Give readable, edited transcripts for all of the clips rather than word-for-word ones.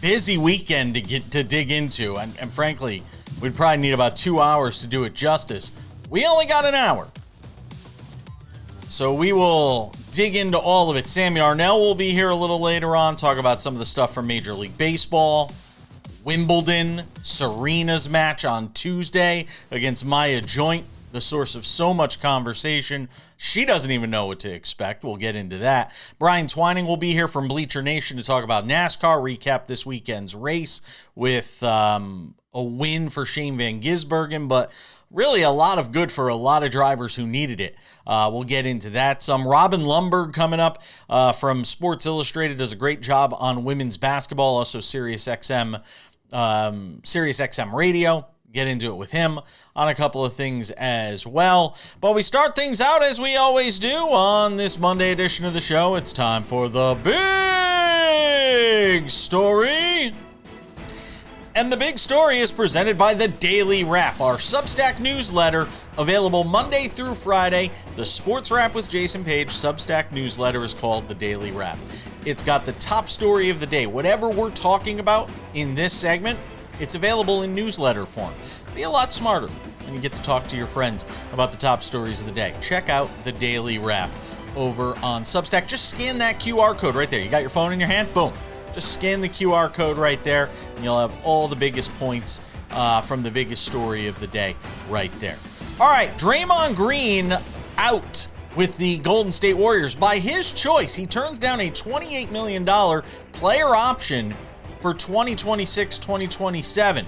busy weekend to dig into, and frankly, we'd probably need about 2 hours to do it justice. We only got an hour. So we will dig into all of it. Sam Yarnell will be here a little later on, talk about some of the stuff from Major League Baseball, Wimbledon, Serena's match on Tuesday against Maya Joint, the source of so much conversation. She doesn't even know what to expect. We'll get into that. Brian Twining will be here from Bleacher Nation to talk about NASCAR, recap this weekend's race with a win for Shane Van Gisbergen, but really a lot of good for a lot of drivers who needed it. We'll get into that. Some Robin Lundberg coming up from Sports Illustrated, does a great job on women's basketball, also SiriusXM Radio. Get into it with him on a couple of things as well. But we start things out as we always do on this Monday edition of the show. It's time for the big story. And the big story is presented by the Daily Wrap, our Substack newsletter, available Monday through Friday. The Sports Wrap with Jason Page Substack newsletter is called the Daily Wrap. It's got the top story of the day. Whatever we're talking about in this segment, it's available in newsletter form. Be a lot smarter when you get to talk to your friends about the top stories of the day. Check out the Daily Wrap over on Substack. Just scan that QR code right there. You got your phone in your hand? Boom. Just scan the QR code right there, and you'll have all the biggest points from the biggest story of the day right there. All right, Draymond Green out with the Golden State Warriors. By his choice, he turns down a $28 million player option for 2026-2027.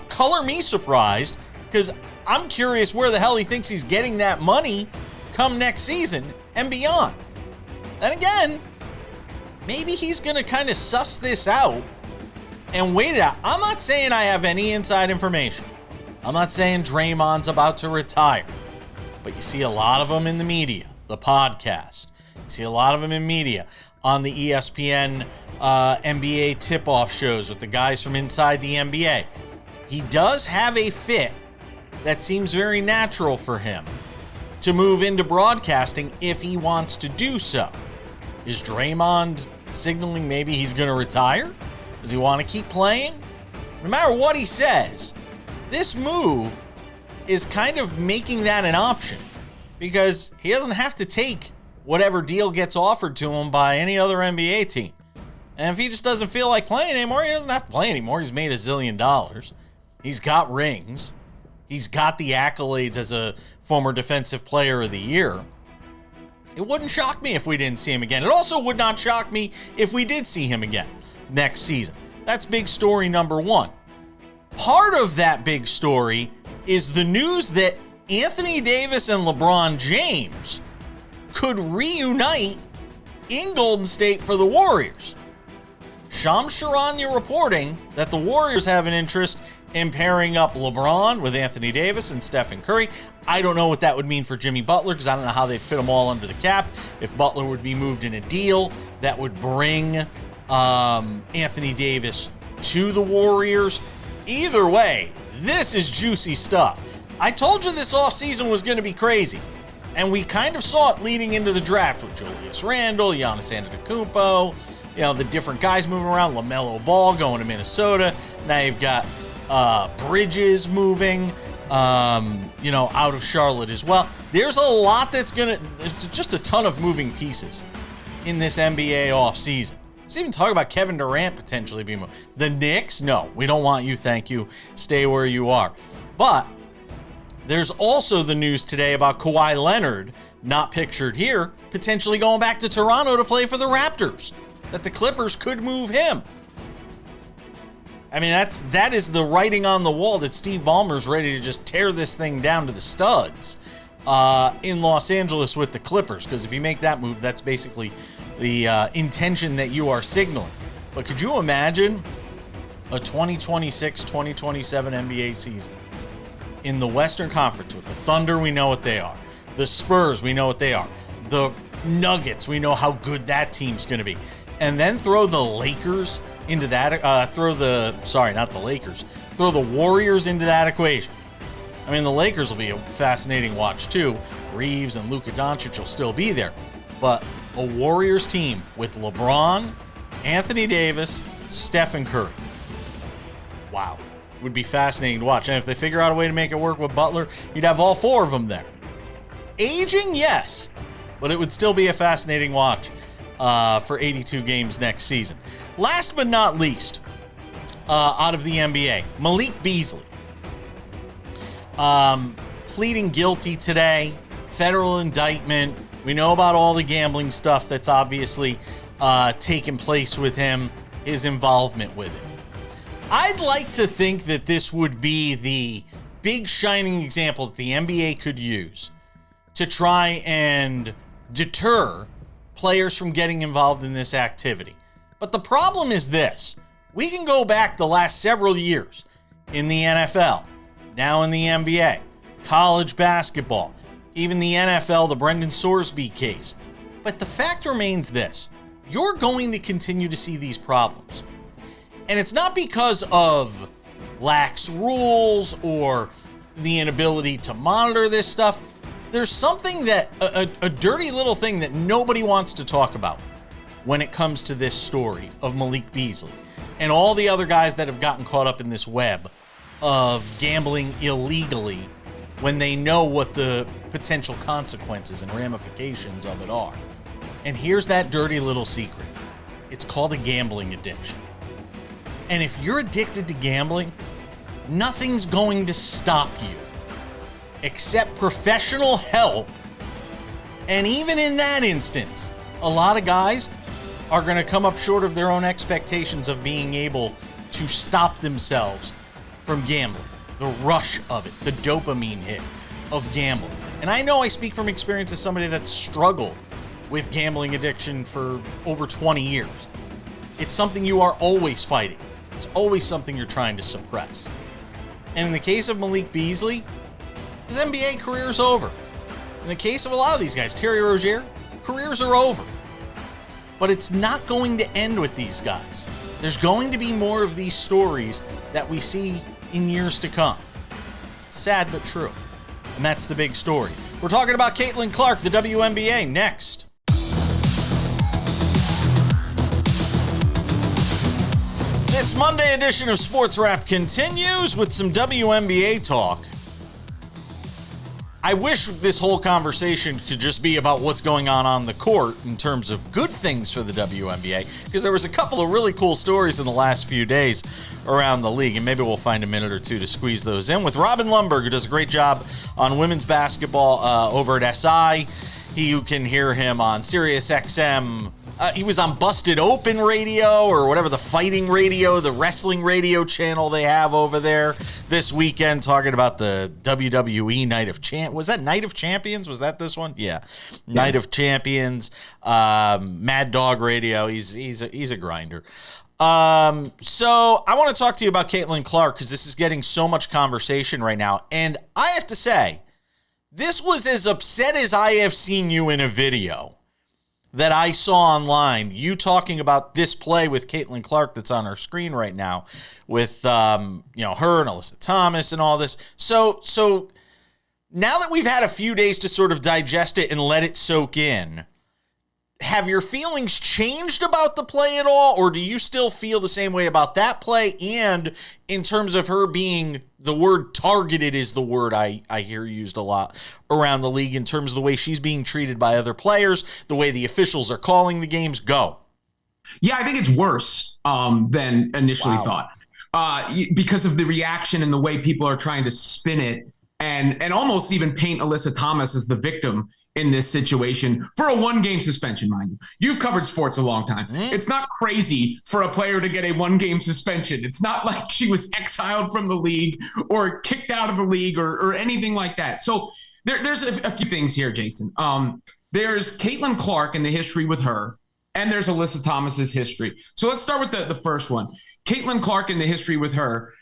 Color me surprised, because I'm curious where the hell he thinks he's getting that money come next season and beyond. Then again, maybe he's going to kind of suss this out and wait it out. I'm not saying I have any inside information. I'm not saying Draymond's about to retire. But you see a lot of them in the media, the podcast. You see a lot of them in media on the ESPN NBA tip-off shows with the guys from inside the NBA. He does have a fit that seems very natural for him to move into broadcasting if he wants to do so. Is Draymond signaling maybe he's going to retire? Does he want to keep playing? No matter what he says, this move is kind of making that an option, because he doesn't have to take whatever deal gets offered to him by any other NBA team. And if he just doesn't feel like playing anymore, he doesn't have to play anymore. He's made $1 zillion. He's got rings. He's got the accolades as a former Defensive Player of the Year. It wouldn't shock me if we didn't see him again. It also would not shock me if we did see him again next season. That's big story number one. Part of that big story is the news that Anthony Davis and LeBron James could reunite in Golden State for the Warriors. Shams Charania reporting that the Warriors have an interest in pairing up LeBron with Anthony Davis and Stephen Curry. I don't know what that would mean for Jimmy Butler, because I don't know how they'd fit them all under the cap. If Butler would be moved in a deal that would bring Anthony Davis to the Warriors. Either way, this is juicy stuff. I told you this offseason was going to be crazy, and we kind of saw it leading into the draft with Julius Randle, Giannis Antetokounmpo, the different guys moving around, LaMelo Ball going to Minnesota. Now you've got Bridges moving, out of Charlotte as well. There's a lot there's just a ton of moving pieces in this NBA offseason. Let's even talk about Kevin Durant potentially being moved. The Knicks, no, we don't want you, thank you. Stay where you are. But there's also the news today about Kawhi Leonard, not pictured here, potentially going back to Toronto to play for the Raptors, that the Clippers could move him. I mean, that is the writing on the wall that Steve Ballmer's ready to just tear this thing down to the studs in Los Angeles with the Clippers, because if you make that move, that's basically the intention that you are signaling. But could you imagine a 2026-2027 NBA season in the Western Conference with the Thunder? We know what they are. The Spurs, we know what they are. The Nuggets, we know how good that team's going to be. And then throw the Lakers into that, throw the Warriors into that equation. I mean, the Lakers will be a fascinating watch too. Reeves and Luka Doncic will still be there. But a Warriors team with LeBron, Anthony Davis, Stephen Curry. Wow. Would be fascinating to watch. And if they figure out a way to make it work with Butler, you'd have all four of them there. Aging, yes, but it would still be a fascinating watch for 82 games next season. Last but not least, out of the NBA, Malik Beasley. Pleading guilty today, federal indictment. We know about all the gambling stuff that's obviously taken place with him, his involvement with it. I'd like to think that this would be the big shining example that the NBA could use to try and deter players from getting involved in this activity. But the problem is this. We can go back the last several years in the NFL, now in the NBA, college basketball, even the NFL, the Brendan Sorsby case. But the fact remains this. You're going to continue to see these problems. And it's not because of lax rules or the inability to monitor this stuff. There's something that, a dirty little thing that nobody wants to talk about when it comes to this story of Malik Beasley and all the other guys that have gotten caught up in this web of gambling illegally when they know what the potential consequences and ramifications of it are. And here's that dirty little secret. It's called a gambling addiction. And if you're addicted to gambling, nothing's going to stop you except professional help. And even in that instance, a lot of guys are going to come up short of their own expectations of being able to stop themselves from gambling. The rush of it, the dopamine hit of gambling. And I know I speak from experience as somebody that's struggled with gambling addiction for over 20 years. It's something you are always fighting. It's always something you're trying to suppress. And in the case of Malik Beasley, his NBA career is over. In the case of a lot of these guys, Terry Rozier, careers are over. But it's not going to end with these guys. There's going to be more of these stories that we see in years to come. Sad but true. And that's the big story. We're talking about Caitlin Clark, the WNBA, next. This Monday edition of SportsWrap continues with some WNBA talk. I wish this whole conversation could just be about what's going on the court in terms of good things for the WNBA, because there was a couple of really cool stories in the last few days around the league, and maybe we'll find a minute or two to squeeze those in with Robin Lundberg, who does a great job on women's basketball over at SI. You can hear him on Sirius XM. He was on Busted Open Radio or whatever, the fighting radio, the wrestling radio channel they have over there this weekend, talking about the WWE Night of Champions. Was that Night of Champions? Was that this one? Yeah. Night of Champions. Mad Dog Radio. He's a grinder. So I want to talk to you about Caitlin Clark because this is getting so much conversation right now. And I have to say, this was as upset as I have seen you in a video that I saw online, you talking about this play with Caitlin Clark that's on our screen right now with, her and Alyssa Thomas and all this. So now that we've had a few days to sort of digest it and let it soak in, have your feelings changed about the play at all, or do you still feel the same way about that play? And in terms of her being, the word targeted is the word I hear used a lot around the league in terms of the way she's being treated by other players, the way the officials are calling the games. Go. Yeah, I think it's worse than initially thought because of the reaction and the way people are trying to spin it and almost even paint Alyssa Thomas as the victim in this situation for a one-game suspension, mind you. You've covered sports a long time. It's not crazy for a player to get a one-game suspension. It's not like she was exiled from the league or kicked out of the league or anything like that. So there's a few things here, Jason. There's Caitlin Clark and the history with her, and there's Alyssa Thomas's history. So let's start with the first one. Caitlin Clark and the history with her.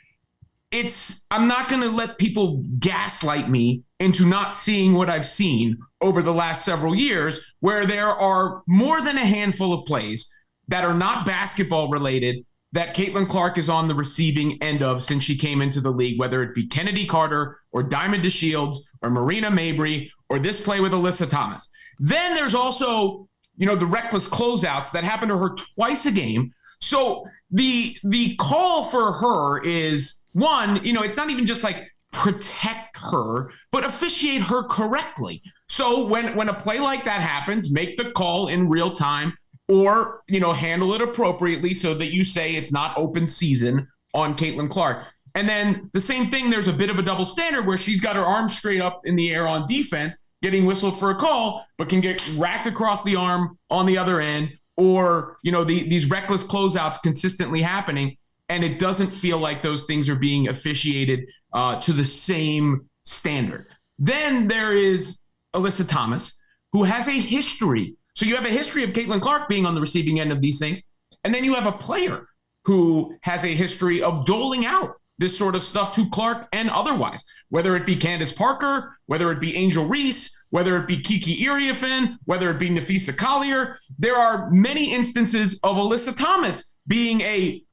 I'm not going to let people gaslight me into not seeing what I've seen over the last several years, where there are more than a handful of plays that are not basketball related that Caitlin Clark is on the receiving end of since she came into the league, whether it be Kennedy Carter or Diamond DeShields or Marina Mabry or this play with Alyssa Thomas. Then there's also, the reckless closeouts that happen to her twice a game. So the call for her is, one, it's not even just like protect her, but officiate her correctly. So when a play like that happens, make the call in real time, or handle it appropriately so that you say it's not open season on Caitlin Clark. And then the same thing, there's a bit of a double standard where she's got her arm straight up in the air on defense, getting whistled for a call, but can get racked across the arm on the other end, or these reckless closeouts consistently happening, and it doesn't feel like those things are being officiated to the same standard. Then there is Alyssa Thomas, who has a history. So you have a history of Caitlin Clark being on the receiving end of these things, and then you have a player who has a history of doling out this sort of stuff to Clark and otherwise, whether it be Candace Parker, whether it be Angel Reese, whether it be Kiki Iriafen, whether it be Nafisa Collier. There are many instances of Alyssa Thomas being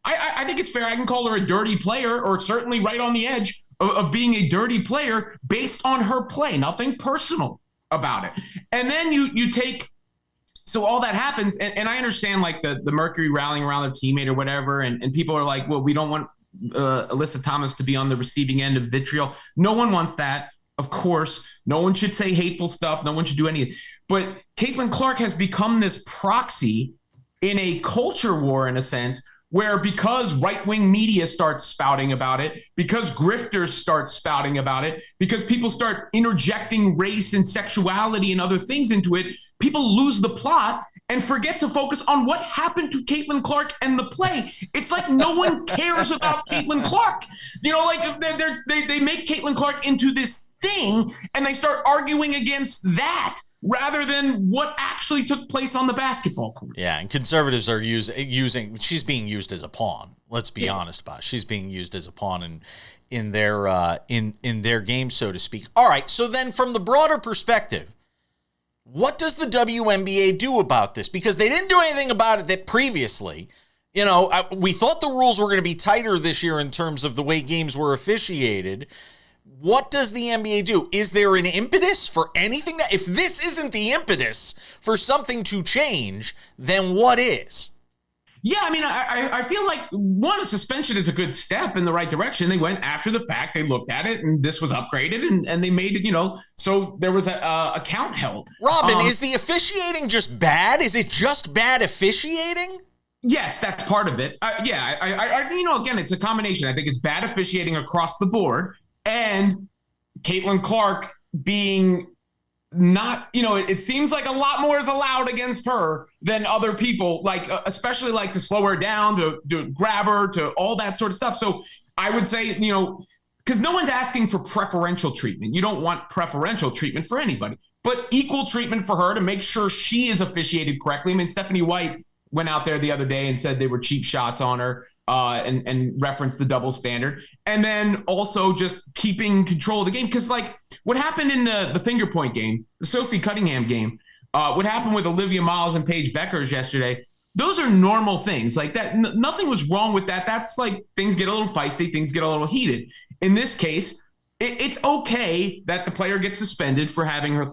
I think it's fair, I can call her a dirty player, or certainly right on the edge of being a dirty player based on her play, nothing personal about it. And then you take, so all that happens, and I understand like the Mercury rallying around their teammate or whatever, and people are like, well, we don't want Alyssa Thomas to be on the receiving end of vitriol. No one wants that, of course. No one should say hateful stuff. No one should do anything. But Caitlin Clark has become this proxy in a culture war, in a sense, where because right-wing media starts spouting about it, because grifters start spouting about it, because people start interjecting race and sexuality and other things into it, people lose the plot and forget to focus on what happened to Caitlin Clark and the play. It's like no one cares about Caitlin Clark. Like they make Caitlin Clark into this thing, and they start arguing against that rather than what actually took place on the basketball court. Yeah, and conservatives are using she's being used as a pawn. Let's be honest about it. She's being used as a pawn in their game, so to speak. All right, so then from the broader perspective, what does the WNBA do about this? Because they didn't do anything about it that previously. We thought the rules were going to be tighter this year in terms of the way games were officiated. What does the NBA do? Is there an impetus for anything? If this isn't the impetus for something to change, then what is? Yeah, I mean, I feel like, one, a suspension is a good step in the right direction. They went after the fact. They looked at it, and this was upgraded, and they made it, so there was a count held. Robin, is the officiating just bad? Is it just bad officiating? Yes, that's part of it. Again, it's a combination. I think it's bad officiating across the board, and Caitlin Clark being not, it seems like a lot more is allowed against her than other people, like especially like to slow her down, to grab her, to all that sort of stuff. So I would say, because no one's asking for preferential treatment. You don't want preferential treatment for anybody, but equal treatment for her to make sure she is officiated correctly. I mean, Stephanie White went out there the other day and said they were cheap shots on her. And reference the double standard, and then also just keeping control of the game. Because like what happened in the finger point game, the Sophie Cunningham game, what happened with Olivia Miles and Paige Beckers yesterday, those are normal things like that. Nothing was wrong with that. That's like things get a little feisty, things get a little heated. In this case, it's okay that the player gets suspended for having her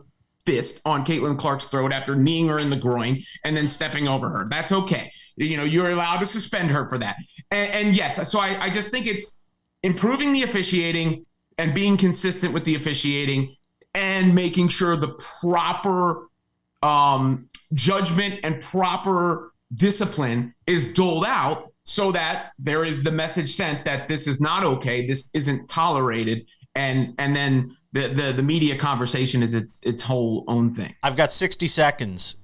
fist on Caitlin Clark's throat after kneeing her in the groin and then stepping over her. That's okay. You're allowed to suspend her for that. And yes, so I just think it's improving the officiating and being consistent with the officiating and making sure the proper judgment and proper discipline is doled out so that there is the message sent that this is not okay, this isn't tolerated, and then the media conversation is its whole own thing. I've got 60 seconds.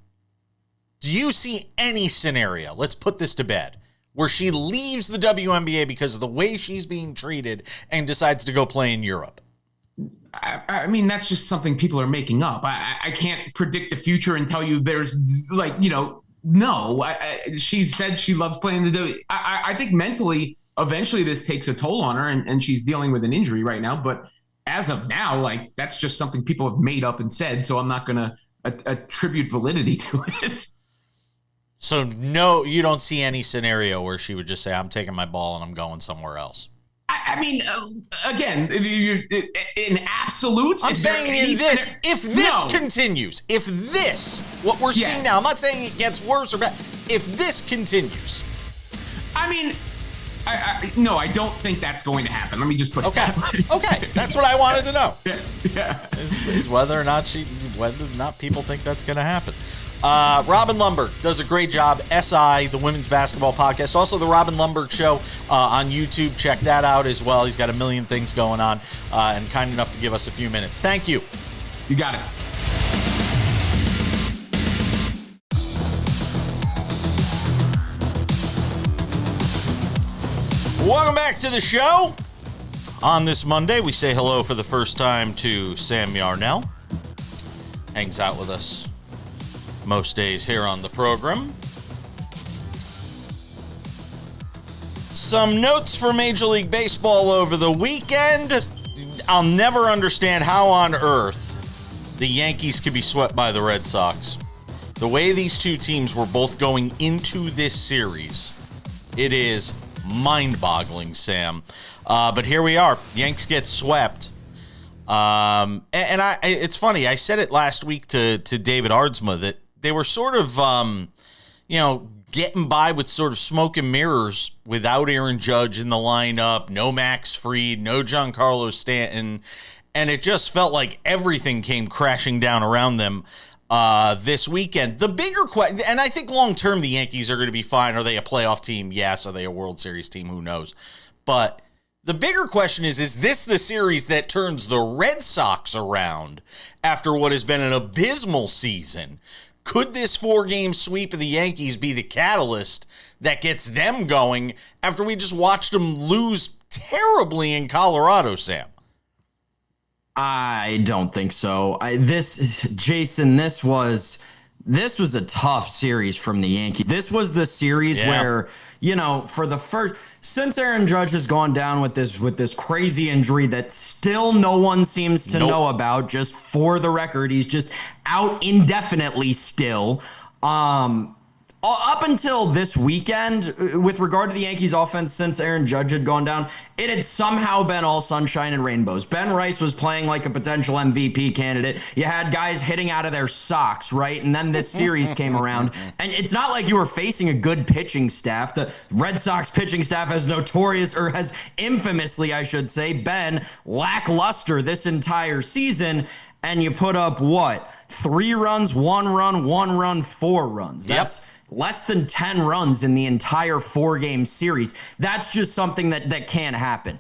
Do you see any scenario, let's put this to bed, where she leaves the WNBA because of the way she's being treated and decides to go play in Europe? I mean, that's just something people are making up. I can't predict the future and tell you there's no. She said she loves playing the W. I think mentally, eventually this takes a toll on her, and she's dealing with an injury right now. But as of now, like that's just something people have made up and said. So I'm not going to attribute validity to it. So no, you don't see any scenario where she would just say, I'm taking my ball and I'm going somewhere else. I mean, again, in absolutes. I'm saying if this continues, what we're seeing now, I'm not saying it gets worse or bad. If this continues, mean, no, I don't think that's going to happen. Let me just put it that way. Okay, that's what I wanted to know. Yeah. Is whether or not people think that's going to happen. Robin Lundberg does a great job. SI, the women's basketball podcast. Also, the Robin Lundberg show on YouTube. Check that out as well. He's got a million things going on and kind enough to give us a few minutes. Thank you. You got it. Welcome back to the show. On this Monday, we say hello for the first time to Sam Yarnell. Hangs out with us most days here on the program. Some notes for Major League Baseball over the weekend. I'll never understand how on earth the Yankees could be swept by the Red Sox. The way these two teams were both going into this series, it is mind-boggling, Sam. But here we are. Yanks get swept. It's funny. I said it last week to David Ardsma that they were sort of, getting by with sort of smoke and mirrors without Aaron Judge in the lineup, no Max Fried, no Giancarlo Stanton, and it just felt like everything came crashing down around them this weekend. The bigger question, and I think long-term the Yankees are going to be fine. Are they a playoff team? Yes. Are they a World Series team? Who knows? But the bigger question is this the series that turns the Red Sox around after what has been an abysmal season? Could this 4-game sweep of the Yankees be the catalyst that gets them going after we just watched them lose terribly in Colorado, Sam? I don't think so. Jason, this was a tough series from the Yankees. This was the series where, for the first, since Aaron Judge has gone down with this crazy injury that still no one seems to know about, just for the record, he's just out indefinitely still. Up until this weekend, with regard to the Yankees offense, since Aaron Judge had gone down, it had somehow been all sunshine and rainbows. Ben Rice was playing like a potential MVP candidate. You had guys hitting out of their socks, right? And then this series came around, and it's not like you were facing a good pitching staff. The Red Sox pitching staff has infamously, I should say, been lackluster this entire season, and you put up, 3 runs, 1 run, 4 runs. That's less than 10 runs in the entire 4-game series. That's just something that can't happen.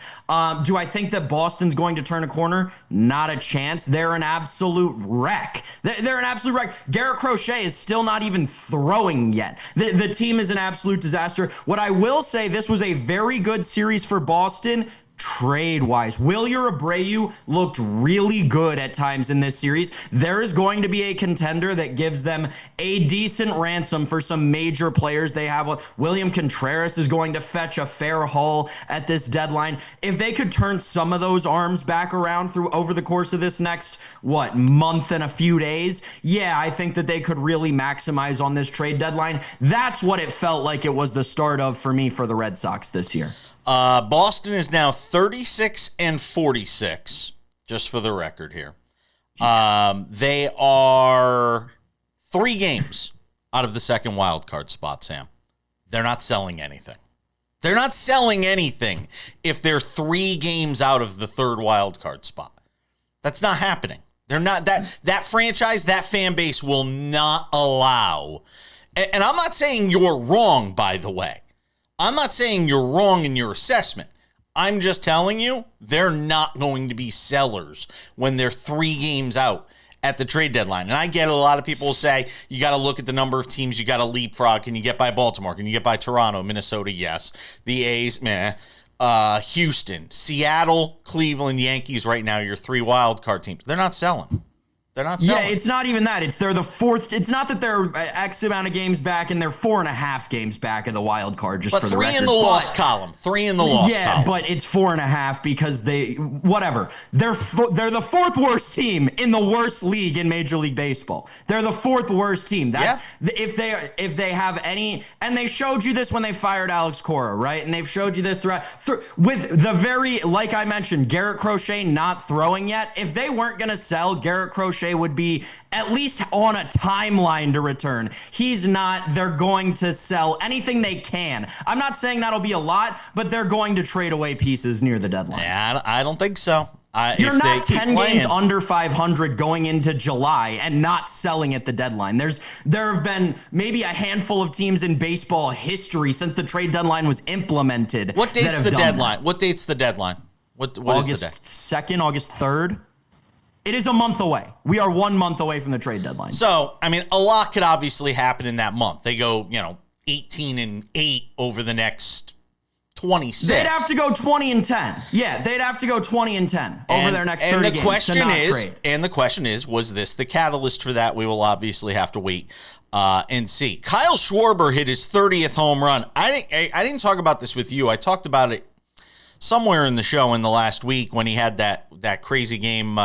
Do I think that Boston's going to turn a corner? Not a chance. They're an absolute wreck. They're an absolute wreck. Garrett Crochet is still not even throwing yet. The team is an absolute disaster. What I will say, this was a very good series for Boston trade-wise. Wilyer Abreu looked really good at times in this series. There is going to be a contender that gives them a decent ransom for some major players they have. William Contreras is going to fetch a fair haul at this deadline. If they could turn some of those arms back around over the course of this next, month and a few days, I think that they could really maximize on this trade deadline. That's what it felt like it was the start of for me for the Red Sox this year. Boston is now 36-46, just for the record here. They are 3 games out of the second wild card spot, Sam. They're not selling anything. They're not selling anything if they're 3 games out of the third wild card spot. That's not happening. They're not that franchise, that fan base will not allow. And I'm not saying you're wrong, by the way. I'm not saying you're wrong in your assessment. I'm just telling you they're not going to be sellers when they're 3 games out at the trade deadline. And I get it. A lot of people will say you got to look at the number of teams you got to leapfrog. Can you get by Baltimore? Can you get by Toronto? Minnesota? Yes. The A's? Meh. Houston, Seattle, Cleveland, Yankees right now, your 3 wild card teams. They're not selling. They're not selling. Yeah, it's not even that. They're the 4th. It's not that they're X amount of games back, and they're 4.5 games back of the wild card, just but for the record. 3 in the loss column. 3 in the loss column. Yeah, but it's 4.5 because they, whatever. They're the 4th worst team in the worst league in Major League Baseball. They're the 4th worst team. That's if they have any, and they showed you this when they fired Alex Cora, right? And they've showed you this throughout with the very, like I mentioned, Garrett Crochet not throwing yet. If they weren't going to sell Garrett Crochet O'Shea would be at least on a timeline to return. He's not. They're going to sell anything they can. I'm not saying that'll be a lot, but they're going to trade away pieces near the deadline. Yeah, I don't think so. You're not 10 games under 500 going into July and not selling at the deadline. There have been maybe a handful of teams in baseball history since the trade deadline was implemented. What date's the deadline? What date's the deadline? What August is the day? 2nd, August 3rd. It is a month away. We are 1 month away from the trade deadline. So, I mean, a lot could obviously happen in that month. They go, 18-8 over the next 26. They'd have to go 20-10. Yeah, they'd have to go 20-10 over their next 30 games to not trade. And the question is, was this the catalyst for that? We will obviously have to wait and see. Kyle Schwarber hit his 30th home run. I didn't talk about this with you. I talked about it somewhere in the show in the last week when he had that crazy game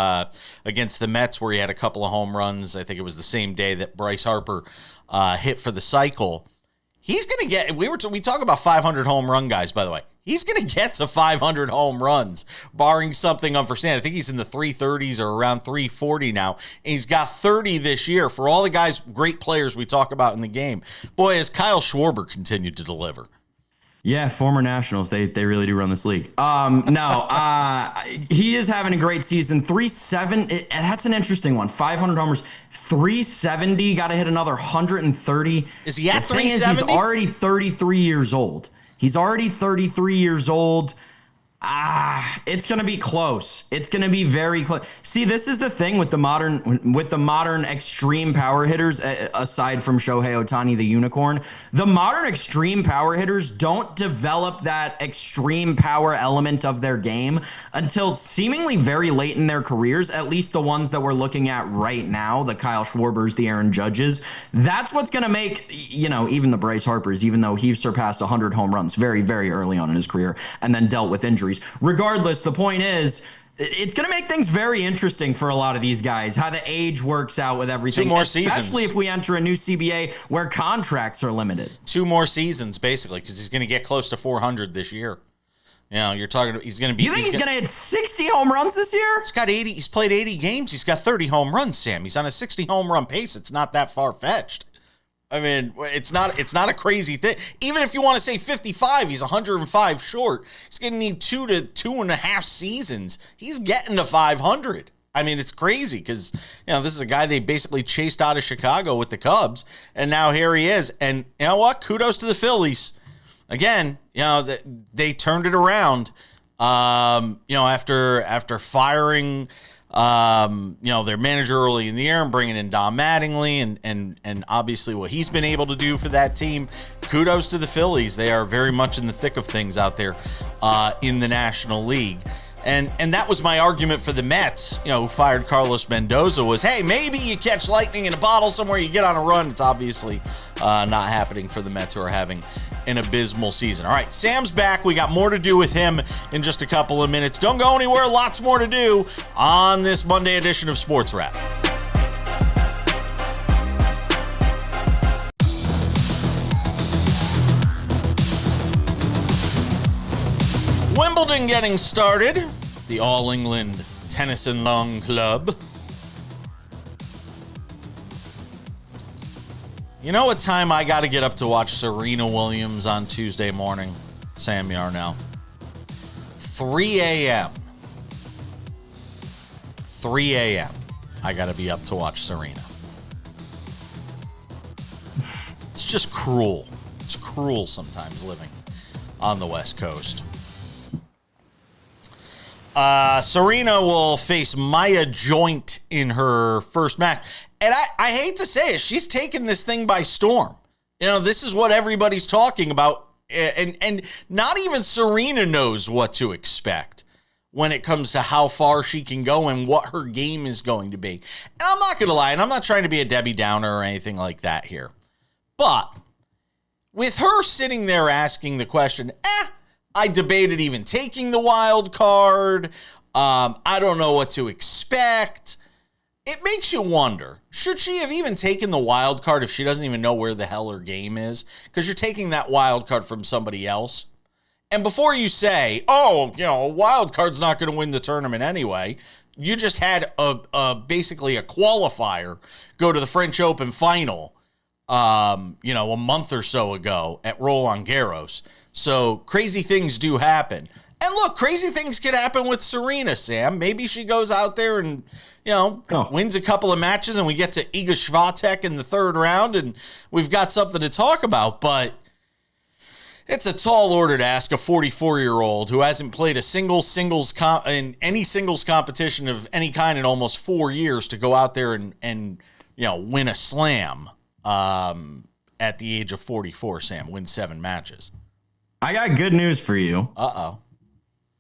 against the Mets where he had a couple of home runs. I think it was the same day that Bryce Harper hit for the cycle. He's going to get, we talk about 500 home run guys, by the way. He's going to get to 500 home runs, barring something unforeseen. I think he's in the 330s or around 340 now, and he's got 30 this year. For all the guys, great players we talk about in the game. Boy, has Kyle Schwarber continued to deliver. Yeah, former Nationals. They really do run this league. He is having a great season. 370. That's an interesting one. 500 homers. 370. Got to hit another 130. Is he at 370? He's already 33 years old. It's going to be close. It's going to be very close. See, this is the thing with the modern extreme power hitters, aside from Shohei Ohtani, the unicorn. The modern extreme power hitters don't develop that extreme power element of their game until seemingly very late in their careers, at least the ones that we're looking at right now, the Kyle Schwarbers, the Aaron Judges. That's what's going to make, even the Bryce Harpers, even though he surpassed 100 home runs very, very early on in his career and then dealt with injuries. Regardless, the point is, it's going to make things very interesting for a lot of these guys, how the age works out with everything. 2 more especially seasons. If we enter a new CBA where contracts are limited. 2 more seasons, basically, because he's going to get close to 400 this year. You're talking. He's going to be. You think he's going to hit 60 home runs this year? He's got 80. He's played 80 games. He's got 30 home runs. Sam. He's on a 60 home run pace. It's not that far fetched. I mean, it's not a crazy thing. Even if you want to say 55, he's 105 short. He's going to need 2 to 2.5 seasons. He's getting to 500. I mean, it's crazy because, this is a guy they basically chased out of Chicago with the Cubs, and now here he is. And you know what? Kudos to the Phillies. Again, they turned it around, after firing their manager early in the year and bringing in Don Mattingly and obviously what he's been able to do for that team. Kudos to the Phillies. They are very much in the thick of things out there in the National League. And that was my argument for the Mets, who fired Carlos Mendoza, was, hey, maybe you catch lightning in a bottle somewhere, you get on a run. It's obviously not happening for the Mets, who are having an abysmal season. All right, Sam's back. We got more to do with him in just a couple of minutes. Don't go anywhere. Lots more to do on this Monday edition of Sports Wrap. Wimbledon getting started. The All England Tennis and Lawn Club. You know what time I got to get up to watch Serena Williams on Tuesday morning? Sam Yarnell. 3 a.m. 3 a.m. I got to be up to watch Serena. It's just cruel. It's cruel sometimes living on the West Coast. Serena will face Maya Joint in her first match. And I hate to say it, she's taken this thing by storm. This is what everybody's talking about. And not even Serena knows what to expect when it comes to how far she can go and what her game is going to be. And I'm not going to lie, and I'm not trying to be a Debbie Downer or anything like that here. But with her sitting there asking the question, I debated even taking the wild card. I don't know what to expect. It makes you wonder, should she have even taken the wild card if she doesn't even know where the hell her game is? Because you're taking that wild card from somebody else. And before you say, a wild card's not going to win the tournament anyway, you just had a basically a qualifier go to the French Open final, a month or so ago at Roland Garros. So crazy things do happen. And look, crazy things could happen with Serena, Sam. Maybe she goes out there and, wins a couple of matches and we get to Iga Swiatek in the third round and we've got something to talk about. But it's a tall order to ask a 44-year-old who hasn't played a in any singles competition of any kind in almost 4 years to go out there and win a slam at the age of 44, Sam, win 7 matches. I got good news for you. Uh-oh.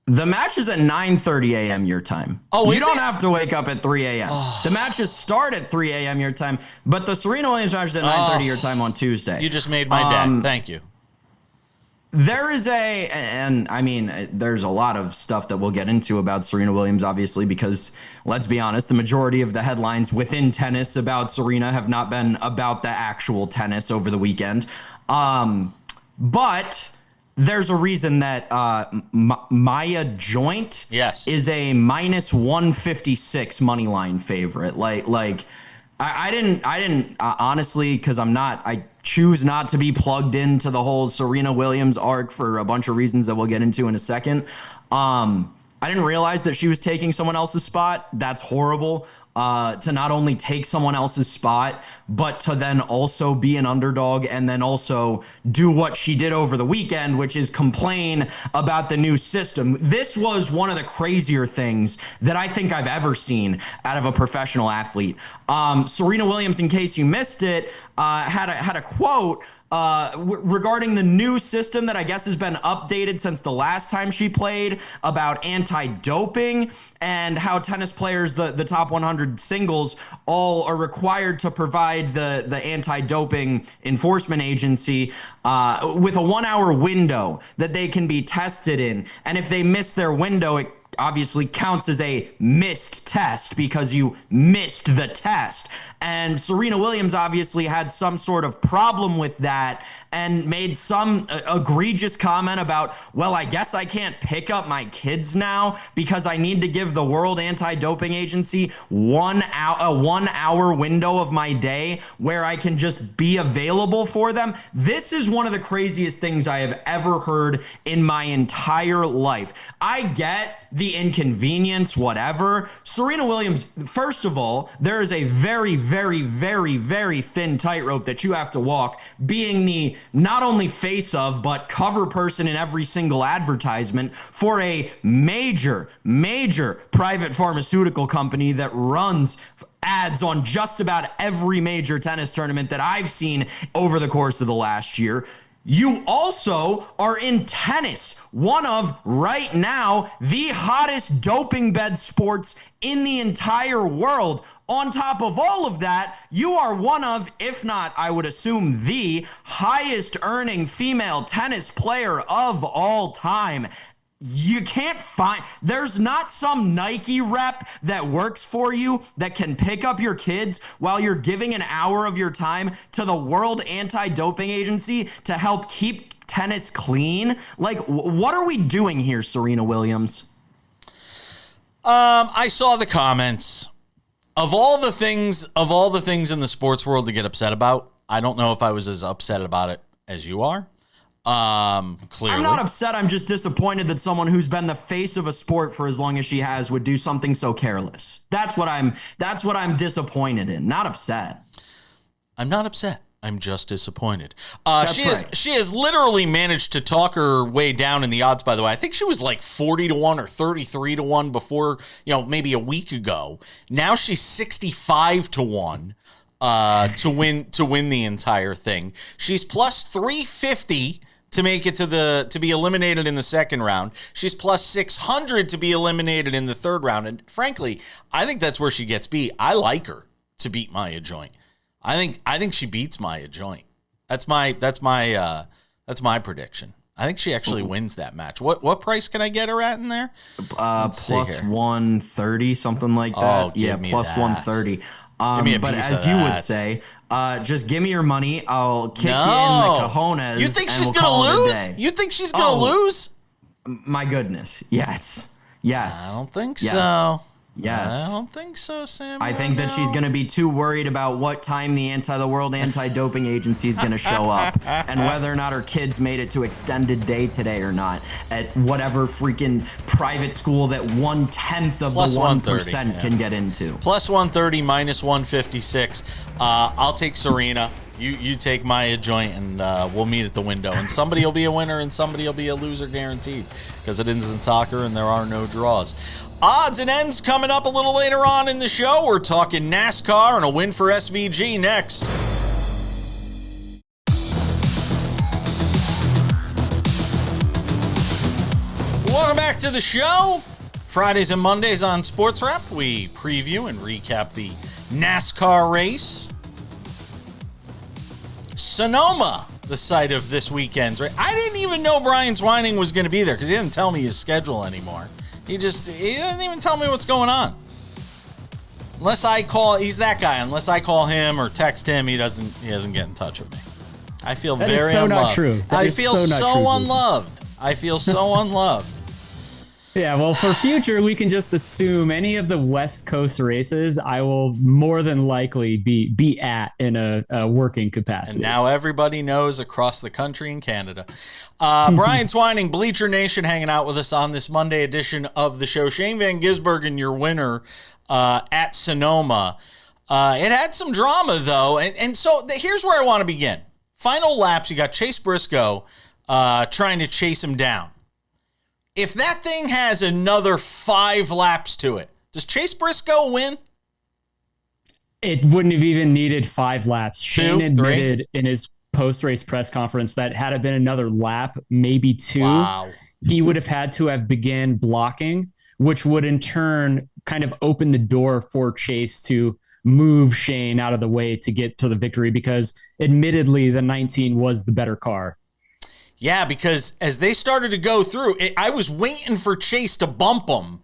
The match is at 9:30 a.m. your time. Oh, you don't have to wake up at 3 a.m. The matches start at 3 a.m. your time, but the Serena Williams match is at 9:30 your time on Tuesday. You just made my day. Thank you. There is there's a lot of stuff that we'll get into about Serena Williams, obviously, because let's be honest, the majority of the headlines within tennis about Serena have not been about the actual tennis over the weekend. But there's a reason that Maya Joint is a minus 156 money line favorite. I didn't honestly, because I choose not to be plugged into the whole Serena Williams arc for a bunch of reasons that we'll get into in a second. I didn't realize that she was taking someone else's spot. That's horrible. To not only take someone else's spot, but to then also be an underdog and then also do what she did over the weekend, which is complain about the new system. This was one of the crazier things that I think I've ever seen out of a professional athlete. Serena Williams, in case you missed it, had a quote regarding the new system that I guess has been updated since the last time she played about anti-doping and how tennis players, the top 100 singles, all are required to provide the anti-doping enforcement agency with a 1 hour window that they can be tested in. And if they miss their window, it obviously counts as a missed test because you missed the test. And Serena Williams obviously had some sort of problem with that and made some egregious comment about, well, I guess I can't pick up my kids now because I need to give the World Anti-Doping Agency a 1 hour window of my day where I can just be available for them. This is one of the craziest things I have ever heard in my entire life. I get the inconvenience, whatever. Serena Williams, first of all, there is a very, very, very, very thin tightrope that you have to walk, being the not only face of, but cover person in every single advertisement for a major, major private pharmaceutical company that runs ads on just about every major tennis tournament that I've seen over the course of the last year. You also are in tennis, one of, right now, the hottest doping bed sports in the entire world. On top of all of that, you are one of, if not, I would assume, the highest earning female tennis player of all time. You can't there's not some Nike rep that works for you that can pick up your kids while you're giving an hour of your time to the World Anti-Doping Agency to help keep tennis clean. What are we doing here, Serena Williams? I saw the comments. Of all the things in the sports world to get upset about, I don't know if I was as upset about it as you are. Clearly. I'm not upset. I'm just disappointed that someone who's been the face of a sport for as long as she has would do something so careless. That's what I'm disappointed in. Not upset. I'm not upset. I'm just disappointed. She has literally managed to talk her way down in the odds, by the way. I think she was like 40-1 or 33-1 before, maybe a week ago. Now she's 65-1. To win the entire thing. She's plus 350 to make it to be eliminated in the second round. She's plus 600 to be eliminated in the third round. And frankly, I think that's where she gets beat. I like her to beat Maya Joint. I think she beats Maya Joint. That's my prediction. I think she actually wins that match. What price can I get her at in there? Plus 130, something like that. Oh, yeah, plus that. 130. But as you would say, just give me your money. I'll kick you in the cojones. You think she's going to lose? You think she's going to lose? My goodness. Yes. I don't think so. Yes. I don't think so, Sam. I think that she's going to be too worried about what time the World Anti-Doping Agency is going to show up and whether or not her kids made it to extended day today or not at whatever freaking private school that 1/10 of Plus the 1% can get into. Plus 130, minus 156. I'll take Serena. You take Maya Joint, and we'll meet at the window. And somebody will be a winner and somebody will be a loser guaranteed, because it isn't soccer and there are no draws. Odds and ends coming up a little later on in the show. We're talking NASCAR and a win for SVG next. Welcome back to the show. Fridays and Mondays on SportsWrap, we preview and recap the NASCAR race. Sonoma, the site of this weekend's race. I didn't even know Brian Twining was going to be there because he didn't tell me his schedule anymore. He didn't even tell me what's going on. Unless I call, he's that guy. Unless I call him or text him, he doesn't get in touch with me. I feel that very is so unloved. not true. I feel so unloved. I feel so unloved. Yeah, well, for future, we can just assume any of the West Coast races, I will more than likely be at in a working capacity. And now everybody knows across the country and Canada. Brian Twining, Bleacher Nation, hanging out with us on this Monday edition of the show. Shane Van Gisbergen, your winner at Sonoma. It had some drama, though. And so here's where I want to begin. Final laps, you got Chase Briscoe trying to chase him down. If that thing has another 5 laps to it, does Chase Briscoe win? It wouldn't have even needed 5 laps. Shane 2, admitted 3? in his post-race press conference that had it been another lap, maybe 2, Wow. he would have had to have began blocking, which would in turn kind of open the door for Chase to move Shane out of the way to get to the victory, because admittedly the 19 was the better car. Yeah, because as they started to go through, I was waiting for Chase to bump him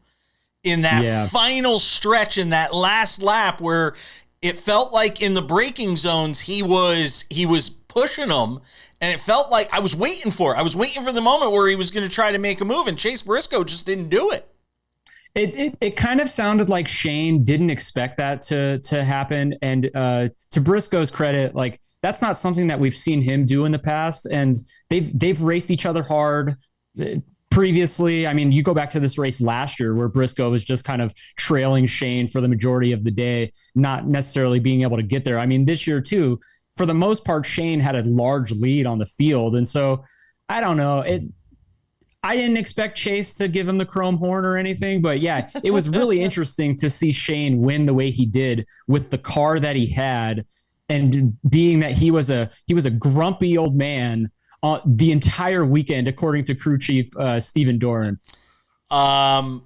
in that final stretch in that last lap where it felt like in the braking zones he was pushing him, and it felt like I was waiting for it. I was waiting for the moment where he was going to try to make a move, and Chase Briscoe just didn't do it. It kind of sounded like Shane didn't expect that to happen, and to Briscoe's credit, like, that's not something that we've seen him do in the past, and they've raced each other hard previously. I mean, you go back to this race last year where Briscoe was just kind of trailing Shane for the majority of the day, not necessarily being able to get there. I mean, this year too, for the most part, Shane had a large lead on the field, and so I don't know. I didn't expect Chase to give him the chrome horn or anything, but yeah, it was really interesting to see Shane win the way he did with the car that he had. And being that he was a grumpy old man the entire weekend, according to crew chief Stephen Doran. A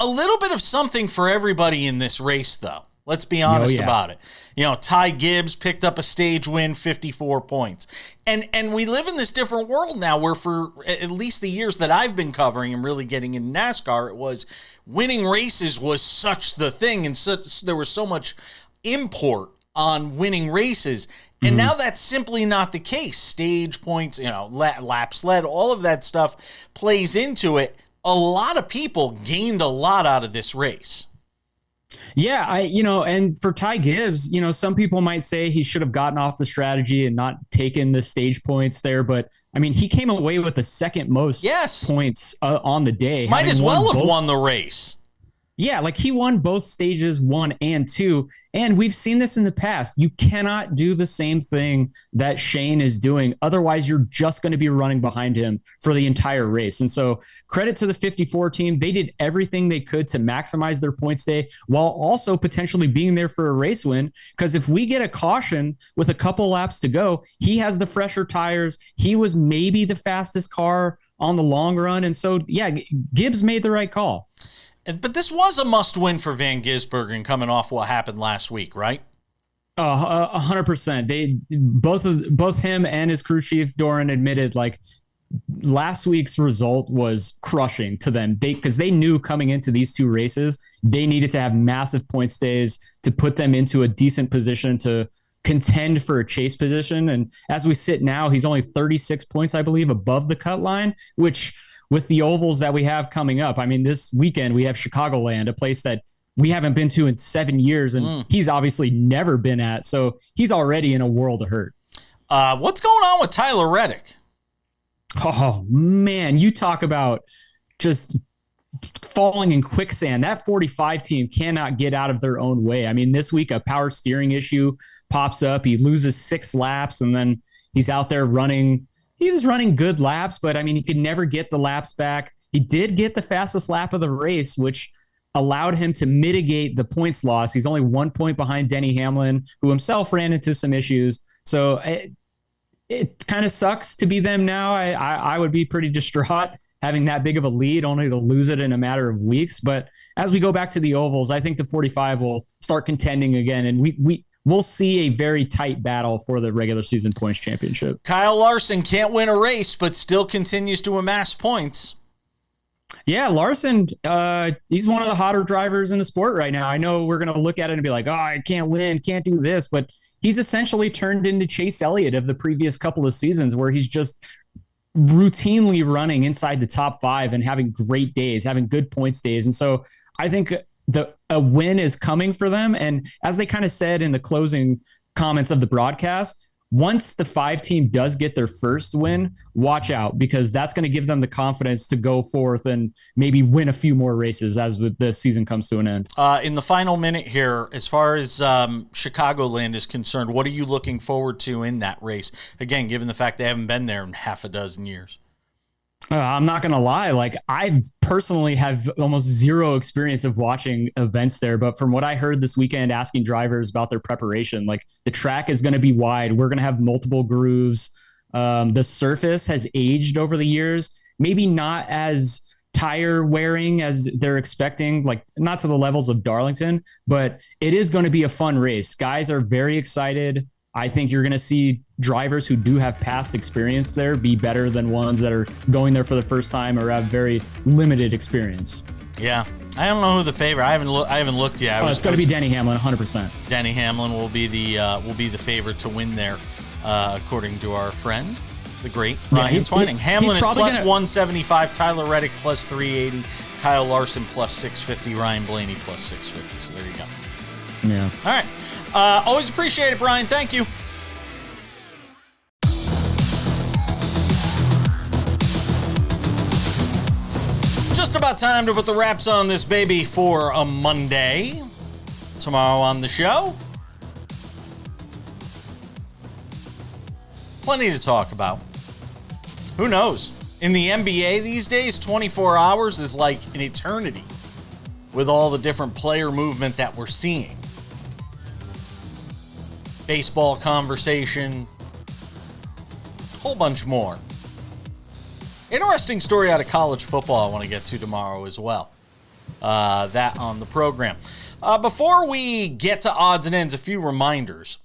little bit of something for everybody in this race, though. Let's be honest about it. You know, Ty Gibbs picked up a stage win, 54 points. And we live in this different world now where for at least the years that I've been covering and really getting in NASCAR, it was winning races was such the thing, and there was so much import on winning races. And now that's simply not the case. Stage points, laps led, all of that stuff plays into it. A lot of people gained a lot out of this race. Yeah, and for Ty Gibbs, some people might say he should have gotten off the strategy and not taken the stage points there. But I mean, he came away with the second most points on the day. Might as well have won the race. Yeah, like he won both stages 1 and 2, and we've seen this in the past. You cannot do the same thing that Shane is doing. Otherwise, you're just going to be running behind him for the entire race. And so credit to the 54 team. They did everything they could to maximize their points day while also potentially being there for a race win. Because if we get a caution with a couple laps to go, he has the fresher tires. He was maybe the fastest car on the long run. And so, yeah, Gibbs made the right call. But this was a must-win for Van Gisbergen coming off what happened last week, right? 100%. They both him and his crew chief Doran admitted, like, last week's result was crushing to them. Because they knew coming into these two races, they needed to have massive points days to put them into a decent position to contend for a chase position. And as we sit now, he's only 36 points, I believe, above the cut line, which with the ovals that we have coming up. I mean, this weekend we have Chicagoland, a place that we haven't been to in 7 years, and he's obviously never been at. So he's already in a world of hurt. What's going on with Tyler Reddick? Oh, man, you talk about just falling in quicksand. That 45 team cannot get out of their own way. I mean, this week a power steering issue pops up. He loses 6 laps, and then he's out there running. He was running good laps, but I mean, he could never get the laps back. He did get the fastest lap of the race, which allowed him to mitigate the points loss. He's only 1 point behind Denny Hamlin, who himself ran into some issues. So it kind of sucks to be them now. I would be pretty distraught having that big of a lead, only to lose it in a matter of weeks. But as we go back to the ovals, I think the 45 will start contending again, and we'll see a very tight battle for the regular season points championship. Kyle Larson can't win a race, but still continues to amass points. Yeah, Larson, he's one of the hotter drivers in the sport right now. I know we're going to look at it and be like, oh, I can't win, can't do this, but he's essentially turned into Chase Elliott of the previous couple of seasons, where he's just routinely running inside the top 5 and having great days, having good points days. And so I think a win is coming for them. And as they kind of said in the closing comments of the broadcast, once the 5 team does get their first win, watch out, because that's going to give them the confidence to go forth and maybe win a few more races as the season comes to an end. In the final minute here, as far as Chicagoland is concerned, what are you looking forward to in that race? Again, given the fact they haven't been there in half a dozen years. I'm not going to lie. Like, I personally have almost zero experience of watching events there. But from what I heard this weekend, asking drivers about their preparation, like, the track is going to be wide. We're going to have multiple grooves. The surface has aged over the years, maybe not as tire wearing as they're expecting, like not to the levels of Darlington, but it is going to be a fun race. Guys are very excited. I think you're going to see drivers who do have past experience there be better than ones that are going there for the first time or have very limited experience. Yeah, I don't know who the favorite. I haven't looked yet. It's going to be Denny Hamlin, 100%. Denny Hamlin will be the favorite to win there, according to our friend, the great Ryan Twining. Hamlin is plus 175, Tyler Reddick plus 380, Kyle Larson plus 650, Ryan Blaney plus 650. So there you go. Yeah. All right. Always appreciate it, Brian. Thank you. Just about time to put the wraps on this baby for a Monday. Tomorrow on the show, plenty to talk about. Who knows? In the NBA these days, 24 hours is like an eternity with all the different player movement that we're seeing. Baseball conversation, whole bunch more. Interesting story out of college football I want to get to tomorrow as well. That on the program. Before we get to odds and ends, a few reminders.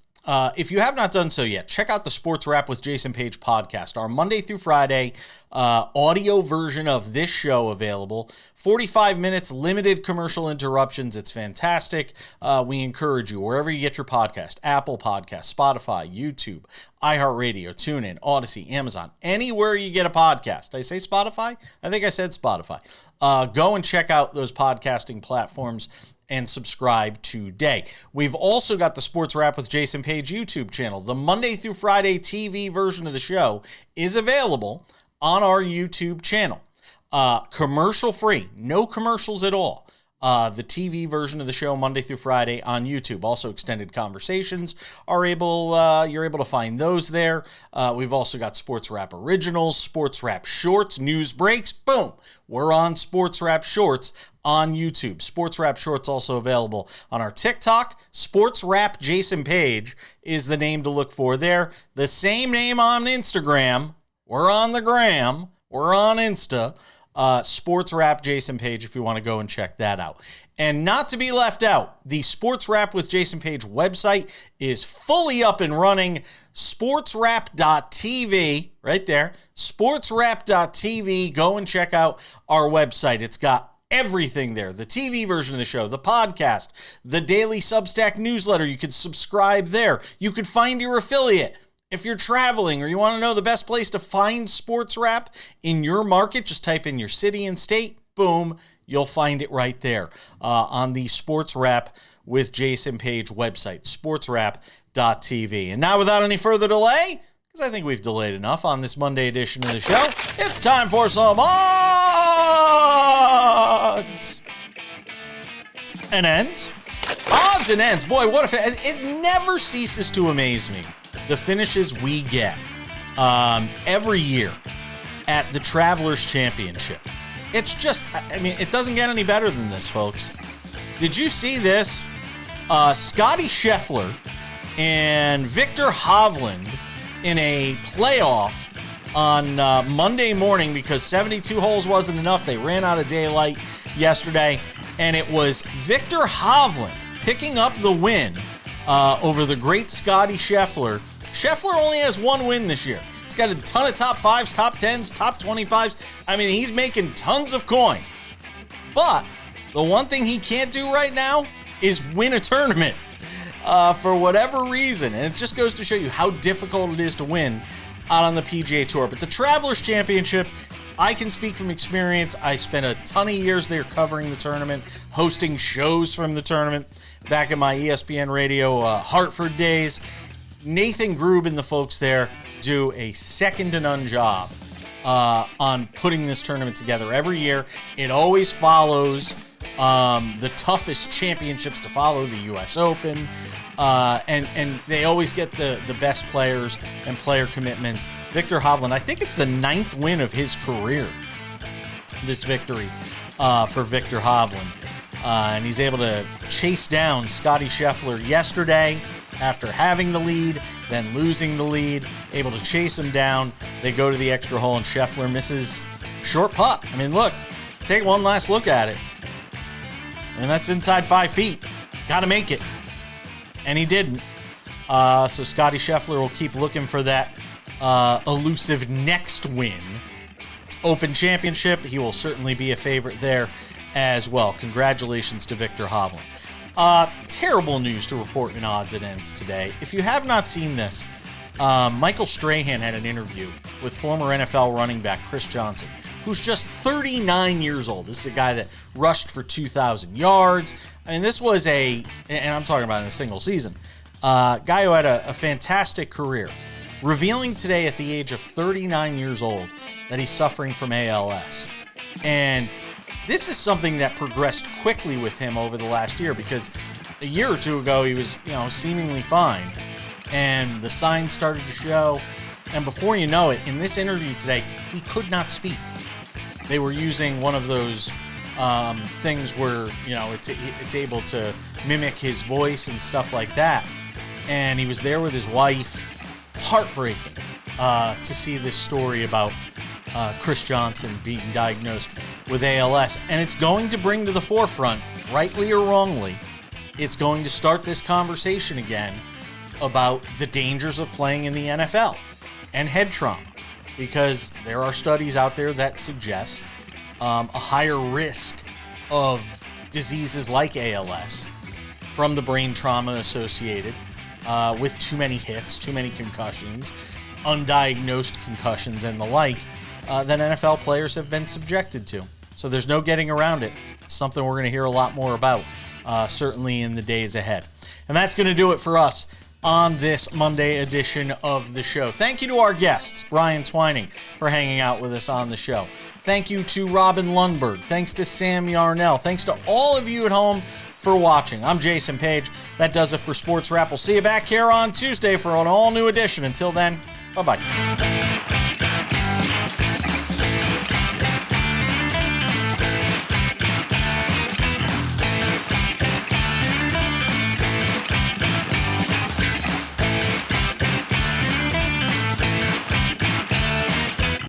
If you have not done so yet, check out the Sports Wrap with Jason Page podcast, our Monday through Friday audio version of this show available. 45 minutes, limited commercial interruptions. It's fantastic. We encourage you, wherever you get your podcast, Apple Podcasts, Spotify, YouTube, iHeartRadio, TuneIn, Odyssey, Amazon, anywhere you get a podcast. Did I say Spotify? I think I said Spotify. Go and check out those podcasting platforms and subscribe today. We've also got the Sports Wrap with Jason Page YouTube channel. The Monday through Friday TV version of the show is available on our YouTube channel. Commercial free, no commercials at all. The TV version of the show Monday through Friday on YouTube. Also, extended conversations you're able to find those there. We've also got Sports Wrap Originals, Sports Wrap Shorts, News Breaks. Boom, we're on Sports Wrap Shorts on YouTube. Sports Wrap Shorts also available on our TikTok. Sports Wrap Jason Page is the name to look for there. The same name on Instagram. We're on the gram. We're on Insta. Sports Wrap Jason Page if you want to go and check that out. And not to be left out, the Sports Wrap with Jason Page website is fully up and running. SportsWrap.tv, right there. SportsWrap.tv. Go and check out our website. It's got everything there. The TV version of the show, the podcast, the daily Substack newsletter. You could subscribe there. You could find your affiliate If you're traveling or you want to know the best place to find SportsWrap in your market, just type in your city and state. Boom, you'll find it right there on the SportsWrap with Jason Page website, sportswrap.tv. And now, without any further delay, because I think we've delayed enough on this Monday edition of the show, it's time for some odds and ends. Odds and ends. Boy, what if it never ceases to amaze me, the finishes we get every year at the Travelers Championship. It's just, I mean, it doesn't get any better than this, folks. Did you see this? Scotty Scheffler and Victor Hovland in a playoff on Monday morning because 72 holes wasn't enough. They ran out of daylight yesterday, and it was Victor Hovland picking up the win over the great Scotty Scheffler. Scheffler only has one win this year. He's got a ton of top 5s, top 10s, top 25s. I mean, he's making tons of coin. But the one thing he can't do right now is win a tournament for whatever reason. And it just goes to show you how difficult it is to win out on the PGA Tour. But the Travelers Championship, I can speak from experience. I spent a ton of years there covering the tournament, hosting shows from the tournament back in my ESPN Radio Hartford days. Nathan Grube and the folks there do a second-to-none job on putting this tournament together every year. It always follows the toughest championships to follow, the U.S. Open, and they always get the best players and player commitments. Victor Hovland, I think it's the 9th win of his career, this victory for Victor Hovland. And he's able to chase down Scotty Scheffler yesterday after having the lead, then losing the lead, able to chase him down. They go to the extra hole, and Scheffler misses short putt. I mean, look, take one last look at it. And that's inside 5 feet. Got to make it. And he didn't. So Scotty Scheffler will keep looking for that elusive next win. Open Championship, he will certainly be a favorite there as well. Congratulations to Victor Hovland. Terrible news to report in odds and ends today. If you have not seen this, Michael Strahan had an interview with former NFL running back Chris Johnson, who's just 39 years old. This is a guy that rushed for 2,000 yards. I mean, this was and I'm talking about in a single season, guy who had a fantastic career, revealing today at the age of 39 years old that he's suffering from ALS. And this is something that progressed quickly with him over the last year, because a year or two ago he was, seemingly fine, and the signs started to show. And before you know it, in this interview today, he could not speak. They were using one of those things where it's able to mimic his voice and stuff like that. And he was there with his wife. Heartbreaking to see this story about Chris Johnson being diagnosed with ALS. And it's going to bring to the forefront, rightly or wrongly, it's going to start this conversation again about the dangers of playing in the NFL and head trauma, because there are studies out there that suggest a higher risk of diseases like ALS from the brain trauma associated with too many hits, too many concussions, undiagnosed concussions, and the like that NFL players have been subjected to. So there's no getting around it. It's something we're going to hear a lot more about, certainly in the days ahead. And that's going to do it for us on this Monday edition of the show. Thank you to our guests, Brian Twining, for hanging out with us on the show. Thank you to Robin Lundberg. Thanks to Sam Yarnell. Thanks to all of you at home for watching. I'm Jason Page. That does it for Sports Wrap. We'll see you back here on Tuesday for an all-new edition. Until then, bye-bye.